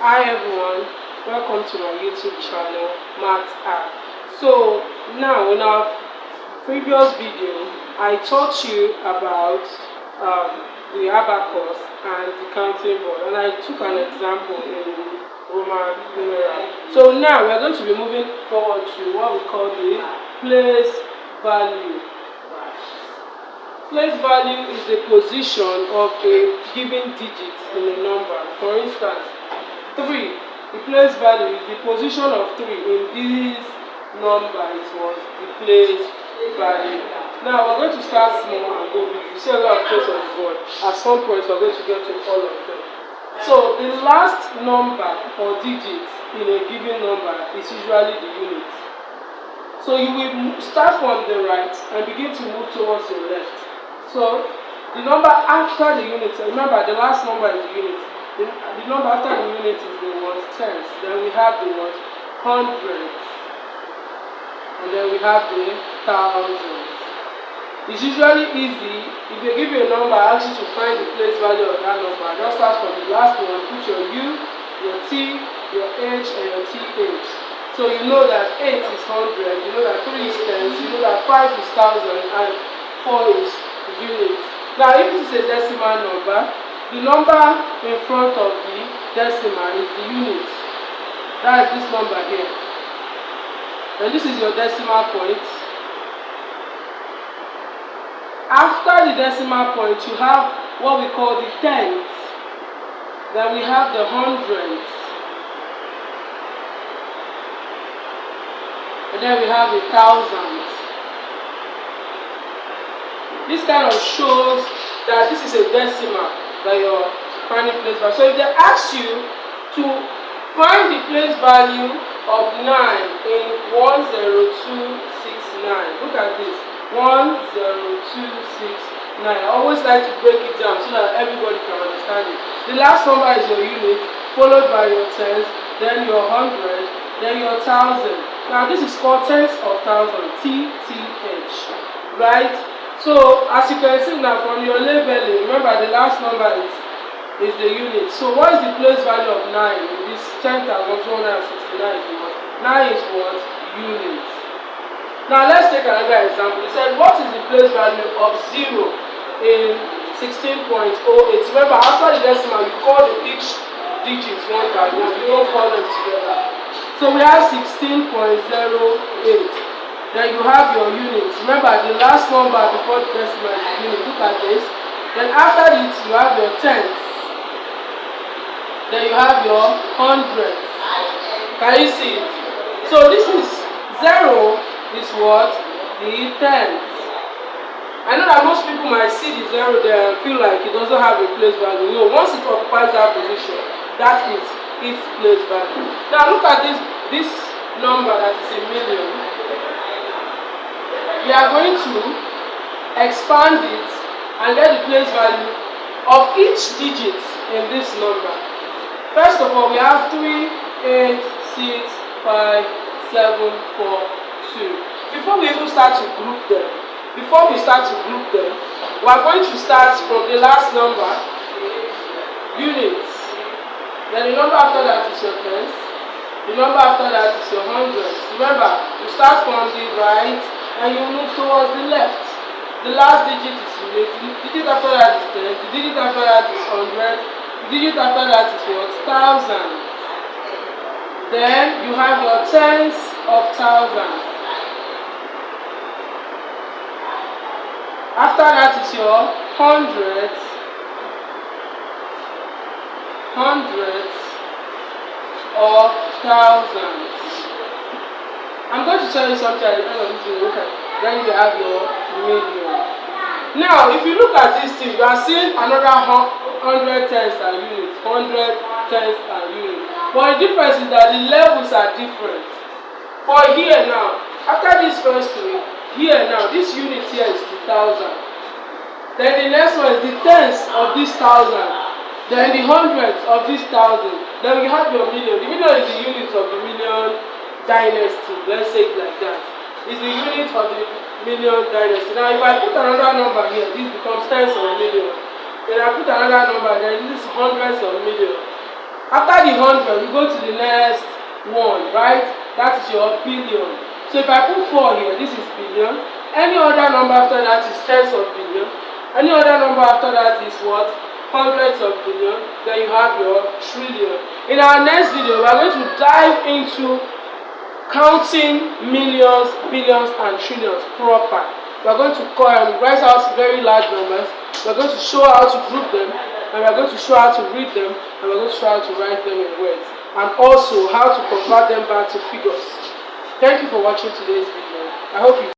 Hi everyone, welcome to my YouTube channel, Maths App. So now in our previous video, I taught you about the abacus and the counting board, and I took an example in Roman numeral. So now we are going to be moving forward to what we call the place value. Place value is the position of a given digit in a number. For instance, 3, the place value is the position of 3 in this number. It was the place value. Now we're going to start small and go big. You see a lot of things on the board. At some point we're going to get to all of them. So the last number or digit in a given number is usually the unit. So you will start from the right and begin to move towards your left. So the number after the unit, remember the last number is the unit. The number after the unit is the ones tens. Then we have the ones hundreds. And then we have the thousands. It's usually easy. If they give you a number, I ask you to find the place value of that number. Just start from the last one. Put your U, your T, your H, and your TH. So you know that 8 is 100, you know that 3 is tens, you know that 5 is thousand, and 4 is unit. Now if it is a decimal number, the number in front of the decimal is the unit. That is this number here. And this is your decimal point. After the decimal point, you have what we call the tens. Then we have the hundreds. And then we have the thousands. This kind of shows that this is a decimal that you're finding place value. So if they ask you to find the place value of 9 in 10269, look at this, 10269. I always like to break it down so that everybody can understand it. The last number is your unit, followed by your tens, then your hundred, then your thousand. Now this is called tens of thousand, TTH, right? So as you can see now from your labeling, remember the last number is the unit. So what is the place value of 9 in this 10,269 is what? 9 is what? Unit. Now let's take another example. It said what is the place value of 0 in 16.08? Remember after the decimal you call each digit one by one. You don't call them together. So we have 16.08. Then you have your units. Remember the last number before the decimal is the unit. Look at this. Then after it you have your tens. Then you have your hundreds. Can you see it? So this is 0 is what? The tens. I know that most people might see the 0 there and feel like it doesn't have a place value. No, once it occupies that position, that is its place value. Now look at this number that is a million. We are going to expand it and get the place value of each digit in this number. First of all, we have 3, 8, 6, 5, 7, 4, 2. Before we even start to group them, we are going to start from the last number, units. Then the number after that is your tens. The number after that is your hundreds. Remember, you start from the right and you move towards the left. The last digit is unit. The digit after that is 10. The digit after that is 100. The digit after that is what? 1000. Then you have your tens of thousands. After that is your hundreds. Hundreds of thousands. I'm going to tell you something at the end of this video. Okay. Then you have your million. Now, if you look at this thing, you are seeing another 100 tens and units, 100 tens and units. But the difference is that the levels are different. For here now, after this first three, here now, this unit here is the 1000. Then the next one is the tens of this 1000. Then the hundreds of this 1000. Then we have your million. The million is the unit of the million dynasty. Let's say it like that. It's the unit of the million dynasty. Now, if I put another number here, this becomes tens of million. Then I put another number, then this is hundreds of million. After the 100, we go to the next one, right? That is your billion. So if I put 4 here, this is billion. Any other number after that is tens of billion. Any other number after that is what? Hundreds of billion. Then you have your trillion. In our next video, we are going to dive into counting millions, billions, and trillions proper. We are going to write out very large numbers. We are going to show how to group them, and we are going to show how to read them, and we are going to show how to write them in words, and also how to convert them back to figures. Thank you for watching today's video. I hope you